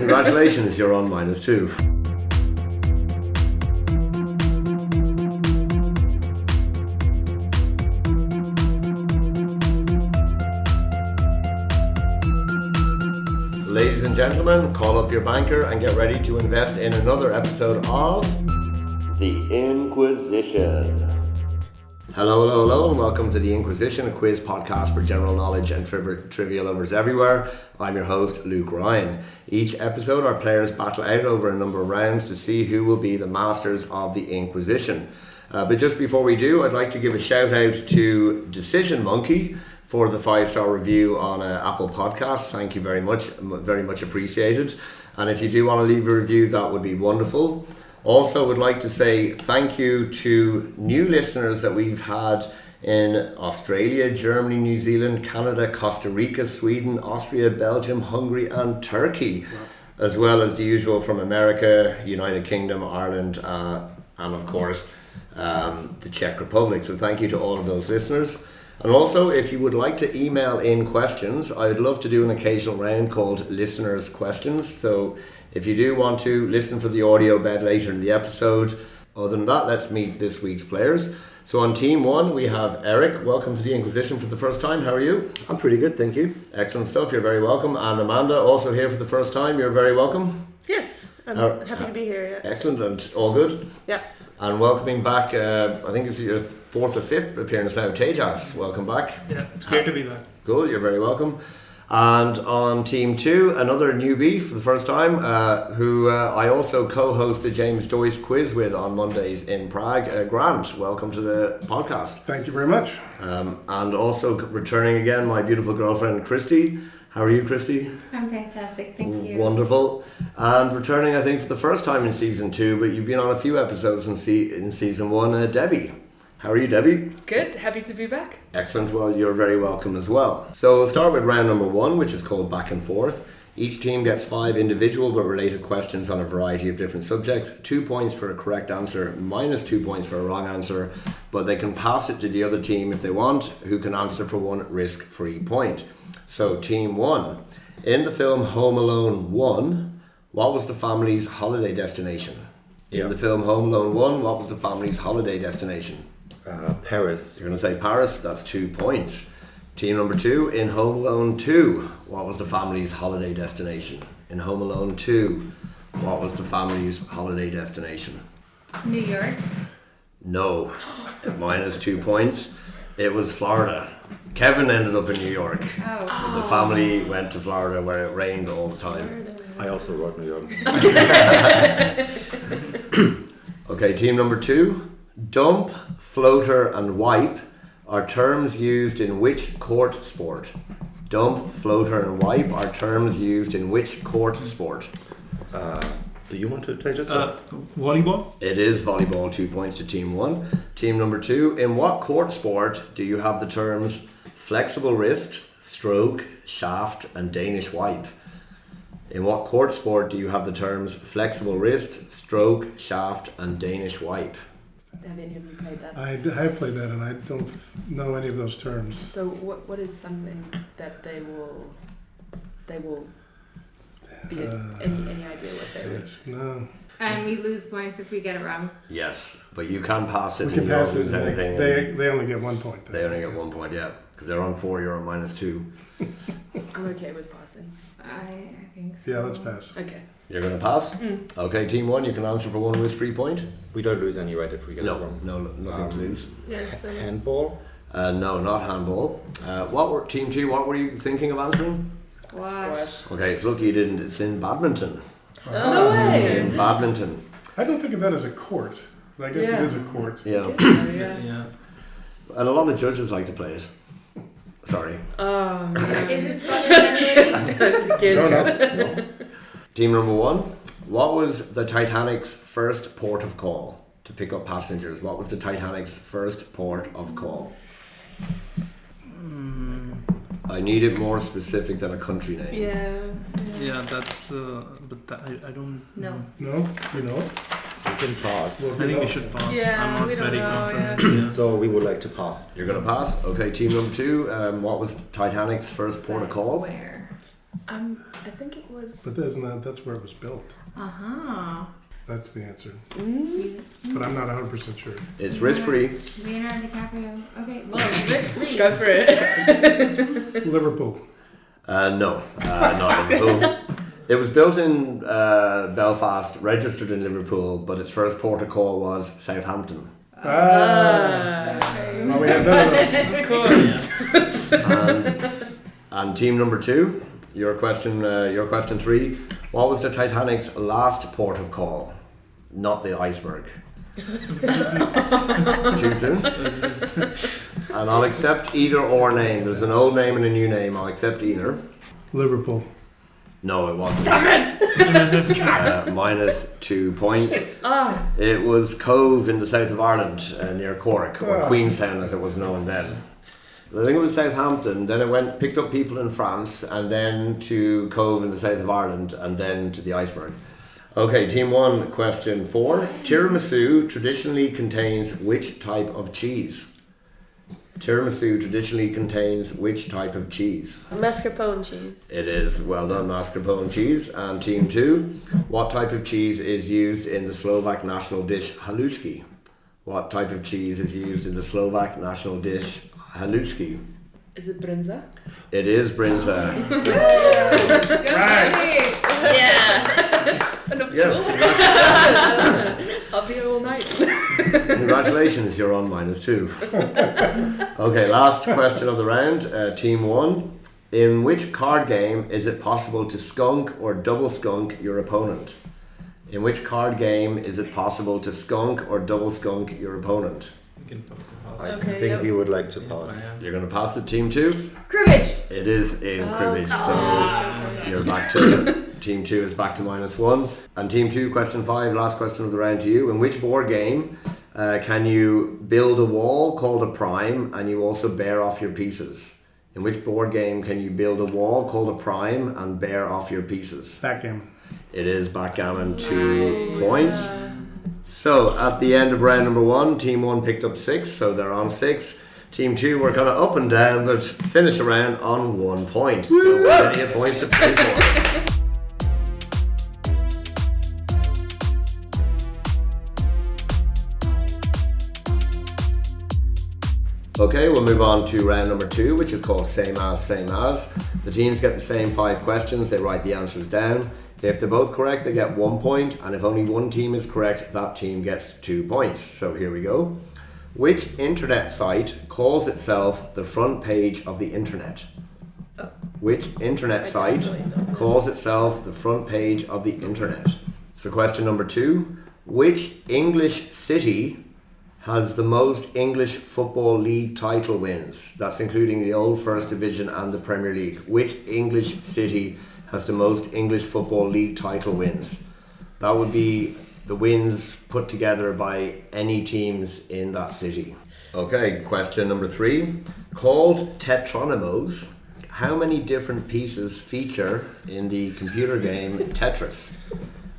Congratulations, you're on -2. Ladies and gentlemen, call up your banker and get ready to invest in another episode of The Inquizition. Hello, and welcome to The Inquizition, a quiz podcast for general knowledge and trivia lovers everywhere. I'm your host, Luke Ryan. Each episode, our players battle out over a number of rounds to see who will be the masters of The Inquizition. But just before we do, I'd like to give a shout out to Decision Monkey for the 5-star review on Apple Podcasts. Thank you very much appreciated. And if you do want to leave a review, that would be wonderful. Also would like to say thank you to new listeners that we've had in Australia, Germany, New Zealand, Canada, Costa Rica, Sweden, Austria, Belgium, Hungary and Turkey, as well as the usual from America, United Kingdom, Ireland and of course the Czech Republic. So thank you to all of those listeners. And also, if you would like to email in questions, I would love to do an occasional round called Listeners' Questions. So if you do want to listen for the audio bed later in the episode, other than that, let's meet this week's players. So on team 1, we have Eric. Welcome to the Inquizition for the first time. How are you? I'm pretty good, thank you. Excellent stuff. You're very welcome. And Amanda, also here for the first time. You're very welcome. Yes, I'm happy to be here. Yeah. Excellent, and all good? Yeah. And welcoming back, I think it's your 4th or 5th appearance now, Tejas. Welcome back. Yeah, it's great to be back. Cool, you're very welcome. And on team 2, another newbie for the first time, who I also co-host the James Joyce quiz with on Mondays in Prague. Grant, welcome to the podcast. Thank you very much. And also returning again, my beautiful girlfriend, Christie. How are you, Christie? I'm fantastic, thank you. Wonderful. And returning, I think, for the first time in season 2, but you've been on a few episodes in season 1, Debbie. How are you, Debbie? Good, happy to be back. Excellent, well, you're very welcome as well. So we'll start with round number 1, which is called Back and Forth. Each team gets 5 individual but related questions on a variety of different subjects. 2 points for a correct answer, -2 points for a wrong answer, but they can pass it to the other team if they want, who can answer for 1 risk-free point. So team 1, in the film Home Alone 1, what was the family's holiday destination? In the film Home Alone 1, what was the family's holiday destination? Paris. You're going to say Paris, that's 2 points. Team number 2, in Home Alone 2, what was the family's holiday destination? In Home Alone 2, what was the family's holiday destination? New York? No, -2 points. It was Florida. Kevin ended up in New York. Oh. The family went to Florida where it rained all the time. I also wrote New York. Okay, team number 2. Dump, floater and wipe are terms used in which court sport? Dump, floater and wipe are terms used in which court sport? Do you want to take this? Volleyball? It is volleyball, 2 points to team 1. Team number 2, in what court sport do you have the terms flexible wrist, stroke, shaft and Danish wipe? In what court sport do you have the terms flexible wrist, stroke, shaft and Danish wipe? Have any of you played that? I have played that and I don't know any of those terms. So what is something that they will be any idea what they would? No. And we lose points if we get it wrong. Yes, but you can pass it. We can pass it. Anything. They only get 1 point. They only get 1 point, yeah. Because they're on 4, you're on -2. I'm okay with passing. I think so. Yeah, let's pass. Okay. You're going to pass? Okay, team 1, you can answer for 1 risk-free point. We don't lose any right if we get it wrong. No, nothing to lose. Yes. Handball? No, not handball. Team 2, what were you thinking of answering? Squash. Okay, it's lucky you didn't. It's in badminton. No way. In badminton. I don't think of that as a court, but I guess it is a court. Yeah. Yeah. And a lot of judges like to play it. Sorry. Oh, man. Is this better than No. Team number 1, what was the Titanic's first port of call to pick up passengers? What was the Titanic's first port of call? I need it more specific than a country name. Yeah, that's the. But I don't. No. No? You know? We can pass. Well, I think we should pass. Yeah, I'm not we don't very know, confident. Yeah. So we would like to pass. You're going to pass? Okay, team number 2, what was Titanic's first port of call? Where? I think it was. But that's where it was built. That's the answer. But I'm not 100% sure. It's risk-free. Leonardo DiCaprio. Okay, well, risk-free. Go for it. Liverpool. No, not Liverpool. It was built in Belfast, registered in Liverpool, but its first port of call was Southampton. Well, we had none of those. Of course. And team number 2, your question 3. What was the Titanic's last port of call? Not the iceberg. Too soon? And I'll accept either or name. There's an old name and a new name. I'll accept either. Liverpool. No, it wasn't. Stop it! Minus 2 points. It was Cove in the south of Ireland, near Cork, or Queenstown as it was known then. I think it was Southampton, then it picked up people in France, and then to Cove in the south of Ireland, and then to the iceberg. Okay, team 1, question 4. Tiramisu traditionally contains which type of cheese? Tiramisu traditionally contains which type of cheese? Mascarpone cheese. It is. Well done, mascarpone cheese. And team 2, what type of cheese is used in the Slovak national dish halušky? What type of cheese is used in the Slovak national dish halušky? Is it brinza? It is brinza. Right. Yeah. Yes, I'll be here all night. congratulations, you're on minus 2. Okay, last question of the round. Team 1. In which card game is it possible to skunk or double skunk your opponent? In which card game is it possible to skunk or double skunk your opponent? I think we would like to pass. You're going to pass it, team 2? Cribbage. It is in cribbage, so you're back to team 2 is back to minus 1. And team 2, question 5, last question of the round to you. In which board game can you build a wall called a prime and you also bear off your pieces? In which board game can you build a wall called a prime and bear off your pieces? Backgammon. It is backgammon, 2 points. So at the end of round number 1, team 1 picked up 6, so they're on 6. Team 2 were kind of up and down, but finished the round on 1 point. So plenty of points to play for. Okay, we'll move on to round number 2, which is called same as, same as. The teams get the same 5 questions, they write the answers down. If they're both correct, they get 1 point, and if only one team is correct, that team gets 2 points. So here we go. Which internet site calls itself the front page of the internet? Which internet site calls itself the front page of the internet? So question number 2. Which English city has the most English Football League title wins? That's including the old First Division and the Premier League. Which English city has the most English Football League title wins? That would be the wins put together by any teams in that city. Okay, question number 3. Called Tetronymos, how many different pieces feature in the computer game Tetris?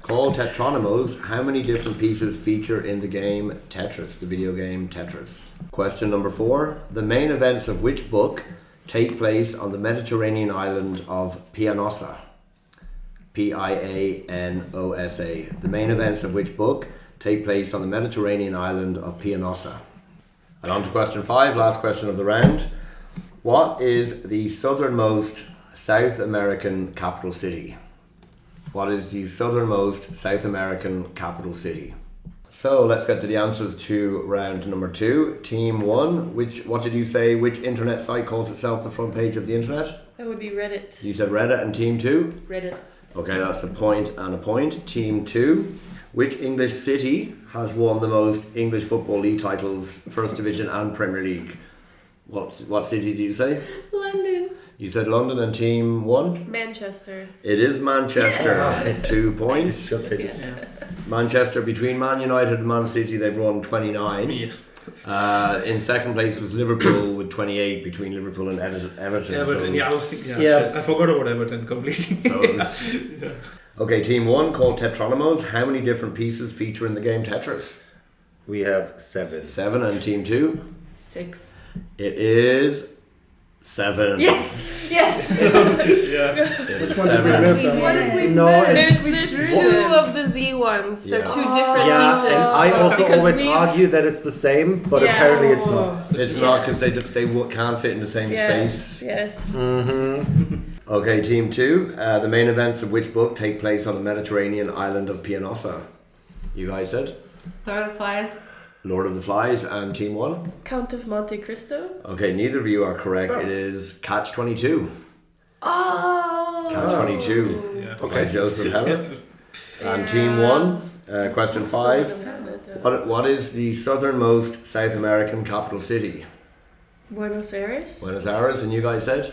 Called Tetronymos, how many different pieces feature in the game Tetris, the video game Tetris? Question number 4. The main events of which book take place on the Mediterranean island of Pianosa? Pianosa. The main events of which book take place on the Mediterranean island of Pianosa? And on to question 5, last question of the round. What is the southernmost South American capital city? What is the southernmost South American capital city? So let's get to the answers to round number 2. Team 1, what did you say? Which internet site calls itself the front page of the internet? That would be Reddit. You said Reddit. And team 2? Reddit. Okay, that's a point and a point. Team 2, which English city has won the most English Football League titles, First Division and Premier League? What city did you say? London. You said London. And team 1? Manchester. It is Manchester. Yes. 2 points. Manchester, between Man United and Man City, they've won 29. Yeah. In second place was Liverpool with 28 between Liverpool and Everton. Everton, so, I was thinking, shit. I forgot about Everton completely. So it was, Okay, team 1, called Tetronymos. How many different pieces feature in the game Tetris? We have 7. 7. And team 2? 6. It is 7. Yes! Yes! Which one did we miss? No, There's two of the Z ones. They're two different yeah, pieces. and I also Because always we've- argue that it's the same, but Yeah. apparently it's not. It's not because they can't fit in the same space. Yes. Okay, team 2. The main events of which book take place on the Mediterranean island of Pianosa? You guys said Lord of the Flies. Lord of the Flies, and team 1. Count of Monte Cristo. Okay, neither of you are correct. It is Catch 22. Oh. Catch 22. Yeah. Okay, Joseph Heller. And team 1. Question 5. What is the southernmost South American capital city? Buenos Aires. Buenos Aires, and you guys said?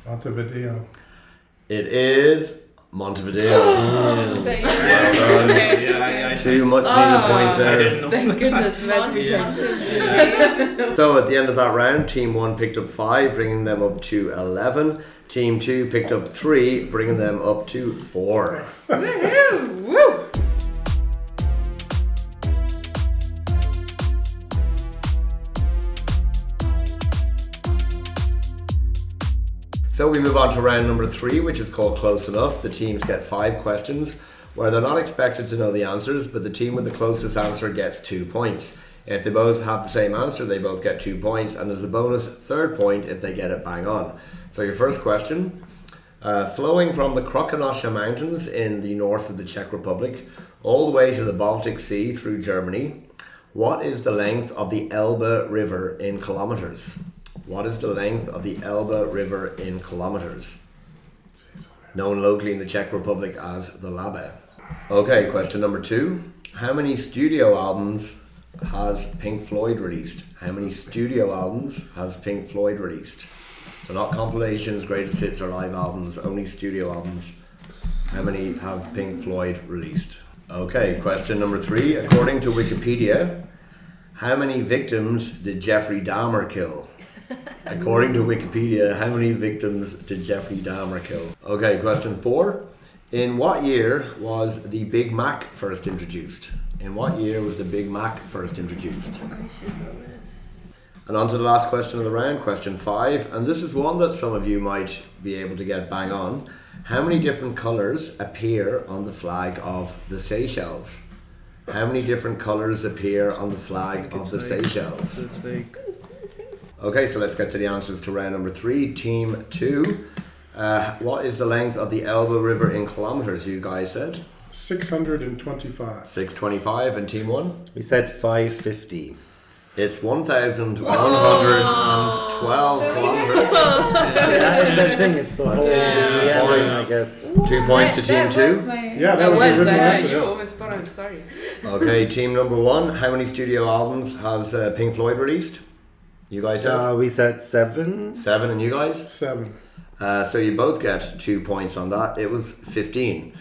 Montevideo. It is Montevideo. Too much needed points I there. didn't know. Thank goodness, So at the end of that round, team 1 picked up 5, bringing them up to 11. Team 2 picked up 3, bringing them up to 4. Woohoo! Woo! So we move on to round number 3, which is called Close Enough. The teams get 5 questions where they're not expected to know the answers, but the team with the closest answer gets 2 points. If they both have the same answer, they both get 2 points, and there's a bonus third point if they get it bang on. So your first question, flowing from the Krokonosha Mountains in the north of the Czech Republic all the way to the Baltic Sea through Germany, what is the length of the Elbe River in kilometers? What is the length of the Elbe River in kilometers? Known locally in the Czech Republic as the Labe. Okay, question number 2. How many studio albums has Pink Floyd released? How many studio albums has Pink Floyd released? So not compilations, greatest hits or live albums, only studio albums. How many have Pink Floyd released? Okay, question number 3. According to Wikipedia, how many victims did Jeffrey Dahmer kill? According to Wikipedia, how many victims did Jeffrey Dahmer kill? Okay, question 4. In what year was the Big Mac first introduced? In what year was the Big Mac first introduced? And on to the last question of the round, question 5. And this is one that some of you might be able to get bang on. How many different colours appear on the flag of the Seychelles? How many different colours appear on the flag of the Seychelles? It's like Okay, so let's get to the answers to round number 3. Team 2. What is the length of the Elbe River in kilometers, you guys said? 625. 625. And team 1? We said 550. It's 1,112 kilometers. That is that thing. It's the whole meandering, I guess. 2 points to team 2. Yeah, that was a good answer. You almost spot on, sorry. Okay, team number 1. How many studio albums has Pink Floyd released? You guys said? We said 7. 7, and you guys? 7. So you both get 2 points on that. It was 15.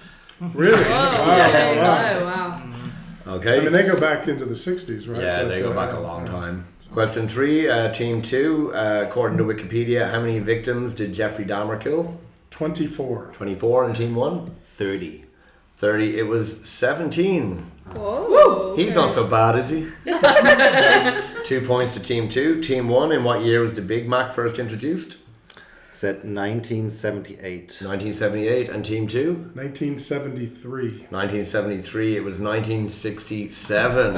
Really? Wow. Oh, wow. Okay. I mean, they go back into the 60s, right? Yeah, But, they go back a long time. Question 3, team 2. According to Wikipedia, how many victims did Jeffrey Dahmer kill? 24. 24, and team 1? 30. 30. It was 17. Whoa. He's not so bad, is he? 2 points to team 2. Team 1, in what year was the Big Mac first introduced? Said 1978. 1978. And team 2? 1973. 1973. It was 1967. Oh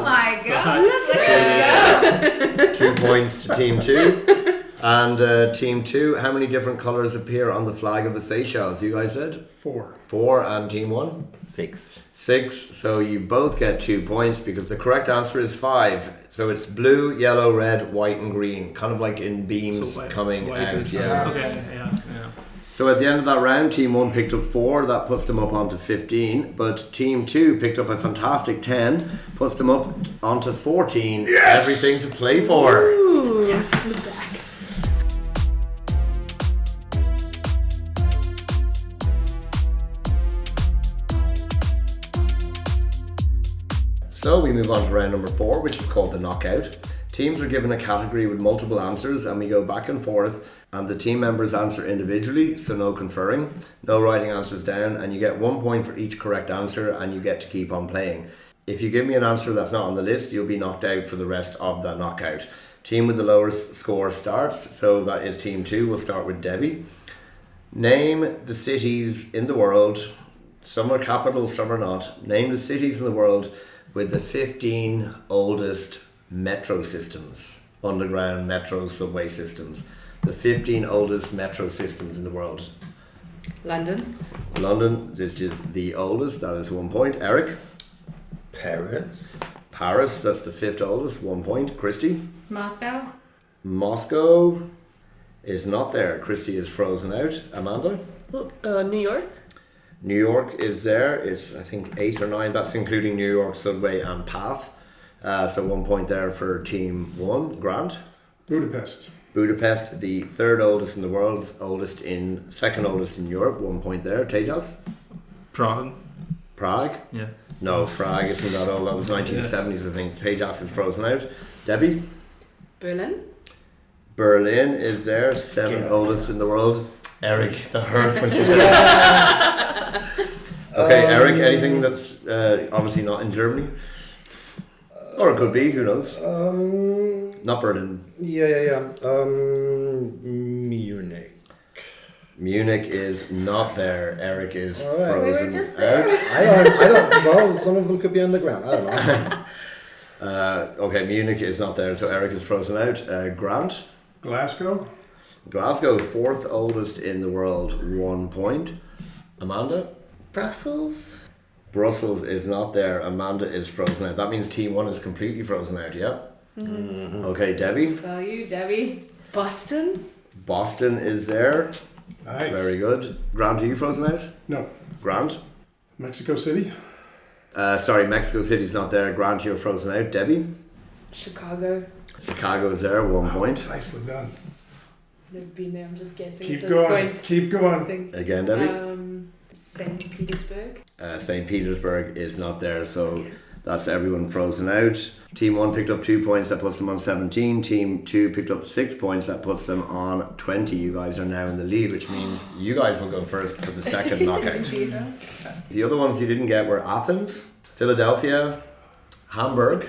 my god. Look at us 2 points to team 2. And team 2, how many different colours appear on the flag of the Seychelles? You guys said? 4. 4. And team 1? 6. 6. So you both get 2 points because the correct answer is 5. So it's blue, yellow, red, white, and green, kind of like in beams coming out. Yeah. okay, yeah. So at the end of that round, team 1 picked up 4. That puts them up onto 15. But team 2 picked up a fantastic 10, puts them up onto 14. Yes! Everything to play for. So we move on to round number 4, which is called the knockout. Teams are given a category with multiple answers and we go back and forth, and the team members answer individually, so no conferring, no writing answers down, and you get 1 point for each correct answer and you get to keep on playing. If you give me an answer that's not on the list, you'll be knocked out for the rest of the knockout. Team with the lowest score starts. So that is team 2. We'll start with Debbie. Name the cities in the world. Some are capitals, some are not. Name the cities in the world with the 15 oldest metro systems. Underground metro subway systems. The 15 oldest metro systems in the world. London. London, this is the oldest. That is 1 point. Eric? Paris. Paris, that's the 5th oldest. 1 point. Christie? Moscow. Moscow is not there. Christie is frozen out. Amanda? New York. New York is there. It's, I think, 8 or 9. That's including New York Subway and Path. So 1 point there for team 1. Grant? Budapest. Budapest, the 3rd oldest in the world, second oldest in Europe. 1 point there. Tejas? Prague. Prague? Yeah. No, Prague isn't that old. That was 1970s, I think. Tejas is frozen out. Debbie? Berlin. Berlin is there, 7th oldest in the world. Eric, that hurts when she said Okay, Eric, anything that's obviously not in Germany? Or it could be, who knows? Not Berlin. Yeah. Munich. Munich is not there. Eric is All right. frozen We were just out. I don't. Well, some of them could be underground. I don't know. Okay, Munich is not there, so Eric is frozen out. Grant? Glasgow. Glasgow, 4th oldest in the world, 1 point. Amanda? Brussels. Brussels is not there. Amanda is frozen out. That means team 1 is completely frozen out, yeah? Mm-hmm. Okay, Debbie? Tell you, Debbie. Boston. Boston is there. Nice. Very good. Grant, are you frozen out? No. Grant? Mexico City. Sorry, Mexico City's not there. Grant, you're frozen out. Debbie? Chicago. Chicago is there, 1 point. Nicely done. Never been there. I'm just guessing. Keep at this going. point. Keep going. Again, Debbie? St. Petersburg. St. Petersburg is not there, so that's everyone frozen out. Team 1 picked up 2 points, that puts them on 17. Team 2 picked up 6 points, that puts them on 20. You guys are now in the lead, which means you guys will go first for the second knockout. The other ones you didn't get were Athens, Philadelphia, Hamburg,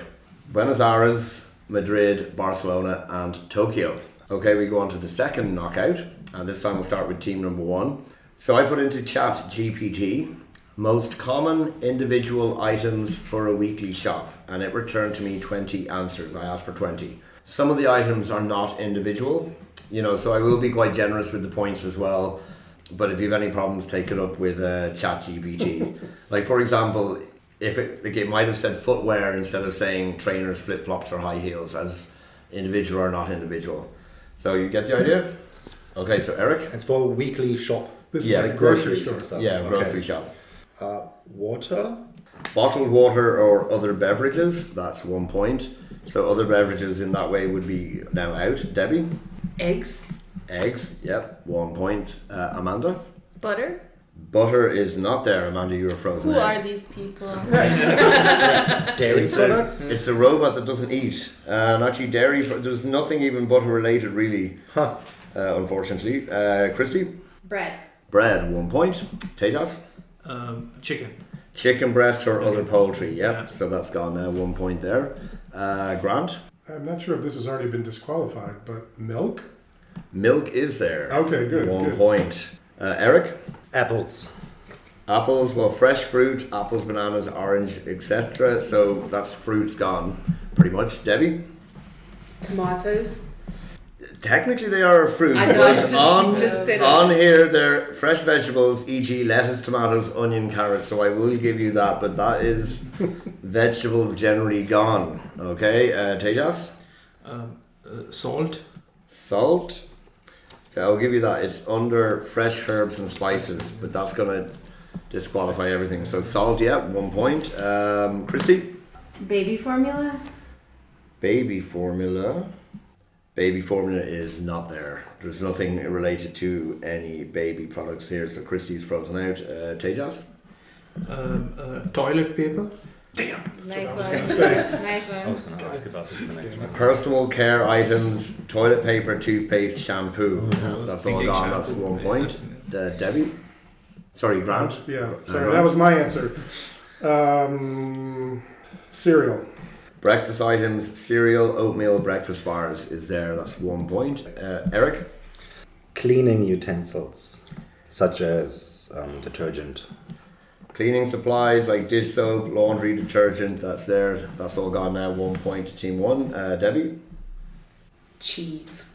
Buenos Aires, Madrid, Barcelona, and Tokyo. Okay, we go on to the second knockout, and this time we'll start with team number 1. So I put into Chat GPT most common individual items for a weekly shop, and it returned to me 20 answers. I asked for 20. Some of the items are not individual, so I will be quite generous with the points as well. But if you have any problems, take it up with Chat GPT. Like, for example, if it might have said footwear instead of saying trainers, flip-flops, or high heels as individual or not individual. So you get the idea? Okay, so Eric? It's for a weekly shop. This Yeah, is like grocery groceries store. and stuff. Yeah, Okay. grocery shop. Water. Bottled water or other beverages, that's 1 point. So other beverages in that way would be now out. Debbie? Eggs. Eggs, yep, 1 point. Amanda? Butter. Butter is not there. Amanda, you were frozen Who out. are these people? Dairy products. It's a robot that doesn't eat. And actually dairy, there's nothing even butter related really, unfortunately. Christie? Bread. Bread, 1 point. Tejas? Chicken. Chicken breasts or other poultry, yep. Yeah. So that's gone now, 1 point there. Grant? I'm not sure if this has already been disqualified, but milk? Milk is there. Okay, good. 1 good. point. Eric? Apples. Apples, well, fresh fruit, apples, bananas, orange, etc. So that's fruits gone, pretty much. Debbie? Tomatoes. Technically they are a fruit, I know, but just said on here they're fresh vegetables, e.g. lettuce, tomatoes, onion, carrots, so I will give you that, but that is vegetables generally gone. Okay, Tejas? Salt. Salt? Okay, I'll give you that. It's under fresh herbs and spices, but that's going to disqualify everything. So salt, yeah, 1 point. Christie? Baby formula. Baby formula. Baby formula is not there. There's nothing related to any baby products here, so Christie's frozen out. Tejas? Toilet paper. Nice one. Nice I was one. going to ask about this the next one. Personal care items, toilet paper, toothpaste, shampoo. I was That's all thinking gone, that's shampoo. 1 point. Debbie? Sorry, Grant? Yeah, Grant. sorry, that was my answer. Cereal. Breakfast items, cereal, oatmeal, breakfast bars is there. That's 1 point. Eric? Cleaning utensils, such as detergent. Cleaning supplies like dish soap, laundry, detergent, that's there. That's all gone now. 1 point to team 1. Debbie? Cheese.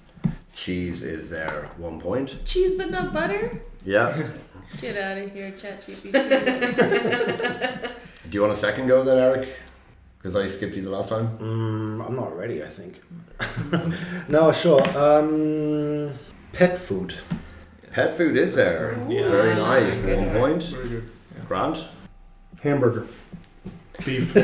Cheese is there. 1 point. Cheese but not butter? Yeah. Get out of here, ChatGPT. Do you want a second go then, Eric? Because I skipped you the last time. I'm not ready, I think. No, sure. Pet food. Pet food is there. Yeah. Very nice. 1 point. Very good. Grant? Hamburger. Beef.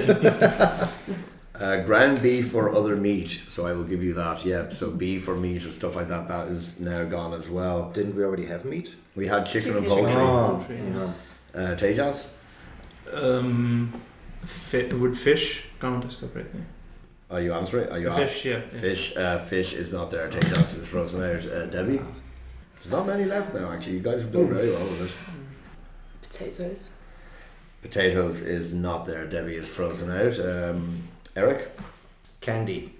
Ground beef or other meat. So I will give you that. Yeah. So beef or meat or stuff like that. That is now gone as well. Didn't we already have meat? We had chicken and Chicken. poultry. Oh, yeah. Tejas? Would fish count as separately? Are you answering? Are you Fish, yeah. Fish is not there. Tejas is frozen out. Debbie? There's not many left now actually. You guys have done very well with it. Potatoes. Potatoes is not there. Debbie is frozen out. Eric? Candy.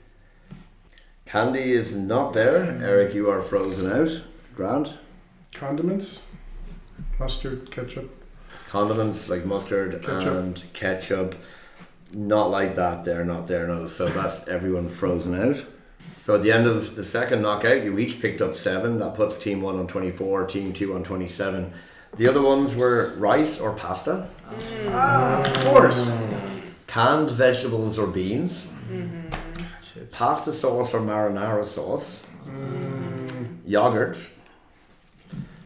Candy is not there. Eric, you are frozen out. Grant? Condiments. Mustard, ketchup. Condiments like mustard Ketchup. and ketchup. Not like that. They're not there, no. So that's everyone frozen out. So at the end of the second knockout, you each picked up 7. That puts team 1 on 24, team 2 on 27. The other ones were rice or pasta, Of course. canned vegetables or beans, pasta sauce or marinara sauce, yogurt,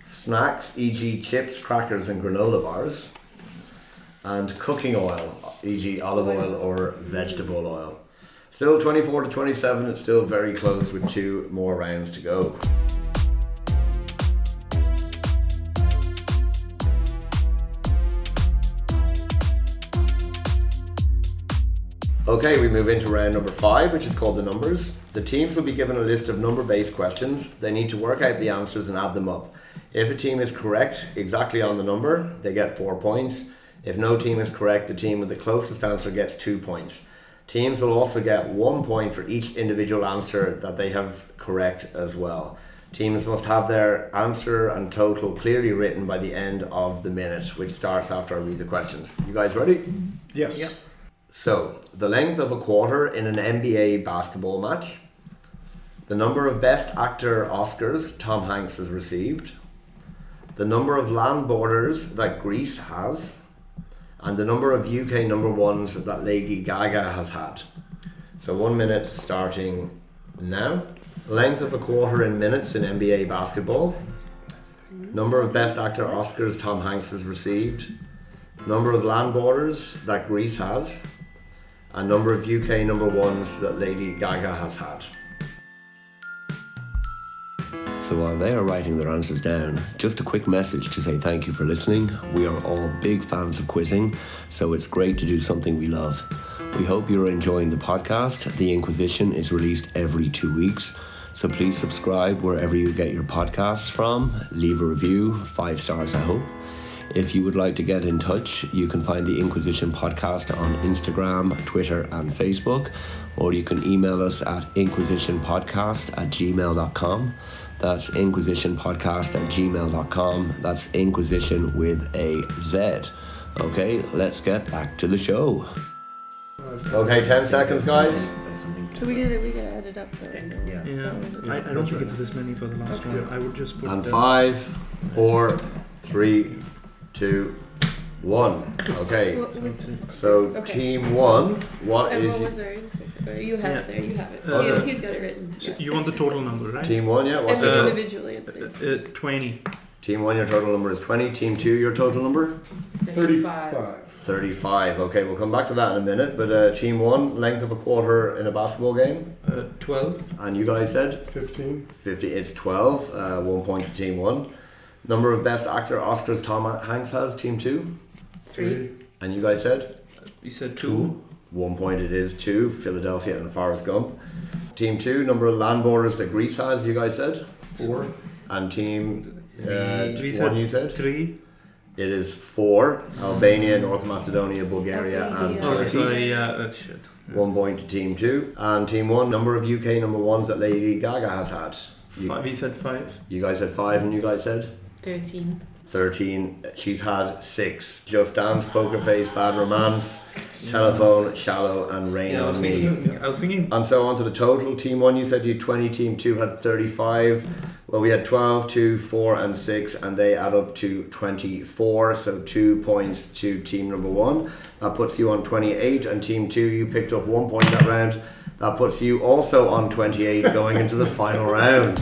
snacks, e.g. chips, crackers and granola bars, and cooking oil, e.g. olive oil or vegetable oil. Still 24 to 27, it's still very close with 2 more rounds to go. Okay, we move into round number 5, which is called the numbers. The teams will be given a list of number-based questions. They need to work out the answers and add them up. If a team is correct exactly on the number, they get 4 points. If no team is correct, the team with the closest answer gets 2 points. Teams will also get 1 point for each individual answer that they have correct as well. Teams must have their answer and total clearly written by the end of the minute, which starts after I read the questions. You guys ready? Yes. Yep. So, the length of a quarter in an NBA basketball match, the number of Best Actor Oscars Tom Hanks has received, the number of land borders that Greece has, and the number of UK number 1s that Lady Gaga has had. So 1 minute starting now. Length of a quarter in minutes in NBA basketball, number of Best Actor Oscars Tom Hanks has received, number of land borders that Greece has, and number of UK number 1s that Lady Gaga has had. So while they are writing their answers down, just a quick message to say thank you for listening. We are all big fans of quizzing, so it's great to do something we love. We hope you're enjoying the podcast. The Inquizition is released every 2 weeks, so please subscribe wherever you get your podcasts from. Leave a review, 5 stars I hope. If you would like to get in touch, you can find the Inquizition podcast on Instagram, Twitter and Facebook, or you can email us at inquisitionpodcast@gmail.com. That's inquisitionpodcast@gmail.com. That's Inquisition with a Z. Okay, let's get back to the show. Okay, 10 seconds, guys. There's something So we gotta add it up though. Yeah. Yeah. I don't think it's this many for the last one. I would just put And the- 5, 4, 3, 2, 1. Okay, so Okay. team 1, what And is what was our answer? You have it there, you have it. Okay. He's got it written. So you want the total number, right? team 1, yeah? What's And the which total? individual answers. 20. Team 1, your total number is 20. Team 2, your total number? 35. 35. Okay, we'll come back to that in a minute. But team 1, length of a quarter in a basketball game. 12. And you guys said? 15. 50. It's 12. 1 point to team 1. Number of Best Actor Oscars Tom Hanks has, team 2. 3. And you guys said? You said 2. 1 point it is, 2. Philadelphia and Forrest Gump. Team 2, number of land borders that Greece has, you guys said? 4. And team We 1, you said? 3. It is 4. Albania, North Macedonia, Bulgaria, and Albania. Turkey. So yeah, that's shit. 1 point to Team 2. And Team 1, number of UK number 1s that Lady Gaga has had. We said 5. You guys said 5 and you guys said? 13. 13. She's had 6. Just Dance, Poker Face, Bad Romance, Telephone, Shallow, and Rain Yeah, I on was Me. thinking. And so on to the total. Team 1, you said you had 20. Team 2 had 35. Well, we had 12, 2, 4, and 6, and they add up to 24. So 2 points to team number 1. That puts you on 28. And team 2, you picked up 1 point that round. That puts you also on 28 going into the final round.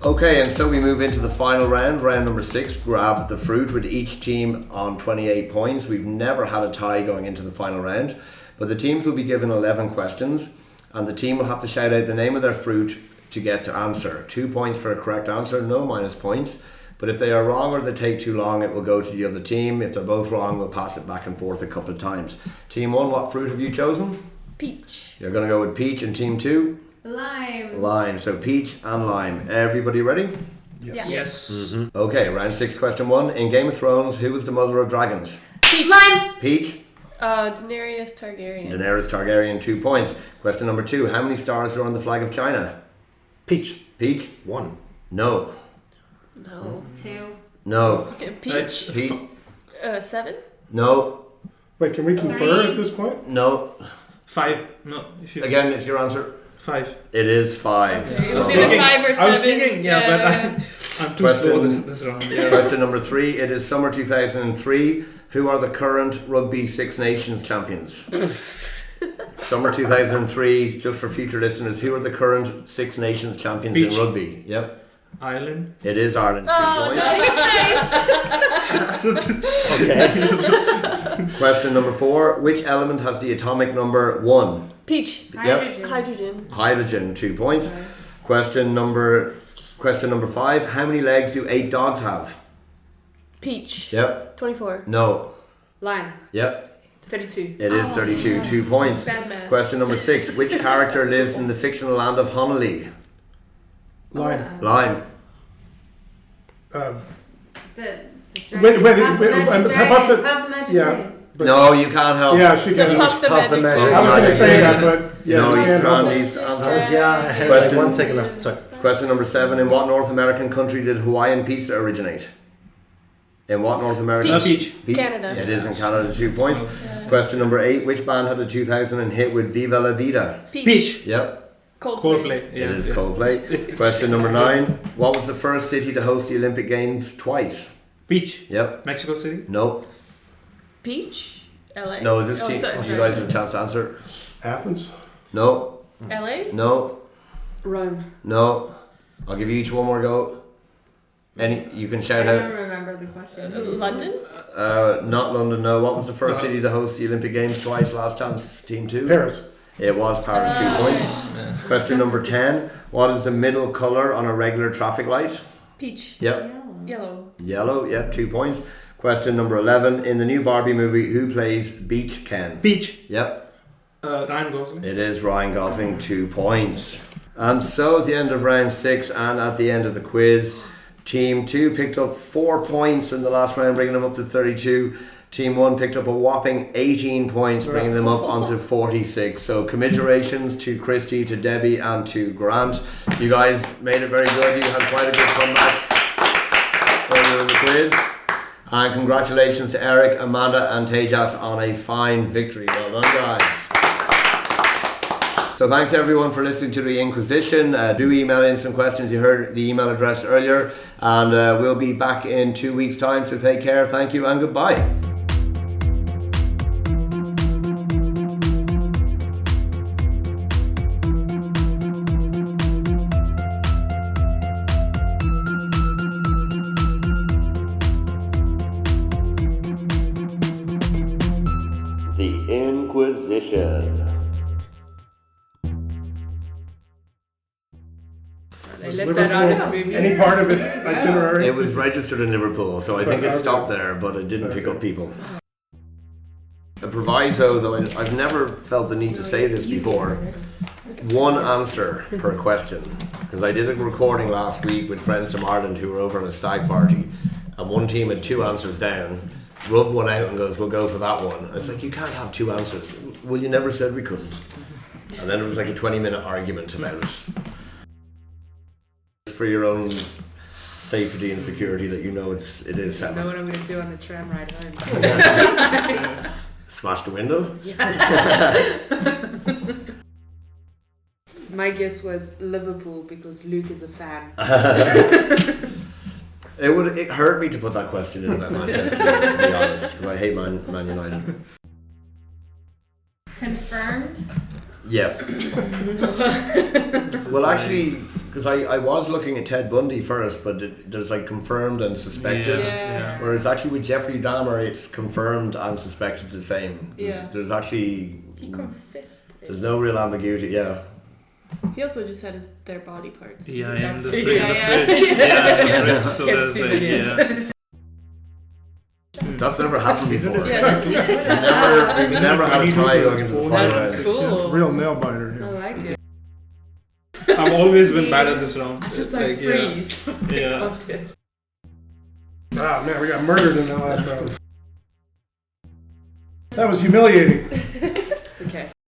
Okay, and so we move into the final round, round number 6, grab the fruit, with each team on 28 points. We've never had a tie going into the final round, but the teams will be given 11 questions, and the team will have to shout out the name of their fruit to get to answer. 2 points for a correct answer, no minus points, but if they are wrong or they take too long, it will go to the other team. If they're both wrong, we'll pass it back and forth a couple of times. Team 1, what fruit have you chosen? Peach. You're going to go with peach, and team 2? Lime. Lime. So peach and lime. Everybody ready? Yes. Yes. Okay, round 6, question 1. In Game of Thrones, who was the mother of dragons? Peach. Lime. Peach. Daenerys Targaryen. Daenerys Targaryen, 2 points. Question number 2. How many stars are on the flag of China? Peach. Peach? 1. No. No. 2. No. Okay, It's Peach. Peach? 7. No. Wait, can we confer at this point? No. 5. No. Again, it's your answer. 5. It is 5. Okay, it No. was either 5 or 7. I was thinking, but I'm too slow this round. Yeah. Question number 3. It is summer 2003. Who are the current Rugby Six Nations champions? Summer 2003, just for future listeners, who are the current Six Nations champions Peach. in rugby? Yep. Ireland. It is Ireland. 2 points. Okay. Question number 4. Which element has the atomic number 1? Peach. Yep. Hydrogen. Hydrogen, 2 points. Question number 5. How many legs do 8 dogs have? Peach. Yep. 24. No. Lime. Yep. 32. It is 32. 2 points. Bad math. Question number 6. Which character lives in the fictional land of Honolulu? Line. Lime. The Wait, dragon. Half the wait, magic how about dragon. the- Half the magic Yeah. dragon. But- No, you can't help. Yeah, she can. Half the Half the magic. magic. I was going to say Yeah. that, but yeah, No, you you can't help can't. us. These answers. Yeah, I had Question- like 1 second left. Sorry. Question number 7. In what North American country did Hawaiian pizza originate? In what North American? Peach. Canada. It is in Canada, 2 points. Question number 8. Which band had a 2000 hit with Viva La Vida? Peach. Yep. Coldplay. Yeah. It is Coldplay. Question number 9. What was the first city to host the Olympic Games twice? Peach. Yep. Mexico City. No. Peach. LA. No, this team. sorry. You guys have a chance to answer. Athens. No. LA. No. Rome. No. I'll give you each one more go. Any, you can I shout don't out. remember the question. London. Not London. No. What was the first city to host the Olympic Games twice? Last chance, team 2. Paris. It was Paris. 2 points. Question number 10. What is the middle color on a regular traffic light? Peach. Yep. Yellow. Yellow. Yep. 2 points. Question number 11. In the new Barbie movie, who plays Beach Ken? Peach. Yep. Ryan Gosling. It is Ryan Gosling. 2 points. And so at the end of round 6 and at the end of the quiz, Team 2 picked up 4 points in the last round, bringing them up to 32. Team 1 picked up a whopping 18 points, bringing them up onto 46. So commiserations to Christie, to Debbie and to Grant. You guys made it very good. You had quite a good comeback earlier in the quiz. And congratulations to Eric, Amanda and Tejas on a fine victory. Well done, guys. So thanks everyone for listening to the Inquisition. Do email in some questions. You heard the email address earlier. And we'll be back in 2 weeks' time. So take care. Thank you and goodbye. The Inquisition. They left that out of the movie. Any part of its itinerary? It was registered in Liverpool, so I think it stopped there, but it didn't pick up people. a proviso, though I've never felt the need to say this before. One answer per question. Because I did a recording last week with friends from Ireland who were over on a stag party, and one team had 2 answers down, rubbed one out and goes, we'll go for that one. I was like, you can't have 2 answers. Well, you never said we couldn't. And then it was like a 20-minute argument about it. It's for your own safety and security that you know it is 7. I know what I'm going to do on the tram ride home. Smash the window? My guess was Liverpool because Luke is a fan. It hurt me to put that question in about Manchester, to be honest, because I hate Man United. Confirmed? Yeah. Well, actually, because I was looking at Ted Bundy first, but there's like confirmed and suspected. Yeah. Whereas actually with Jeffrey Dahmer, it's confirmed and suspected the same. There's actually... He confessed it. There's no real ambiguity, yeah. He also just had their body parts. Yeah, in the That's fridge. it. So Kept there's like, souvenirs. That's never happened before. Yeah, that's We've never had a tie going into the final That's round. cool. Real nail biter I here. like it. I've always been bad at this round. I just Like, freeze. Yeah. Ah, man, we got murdered in that last round. That was humiliating. It's okay.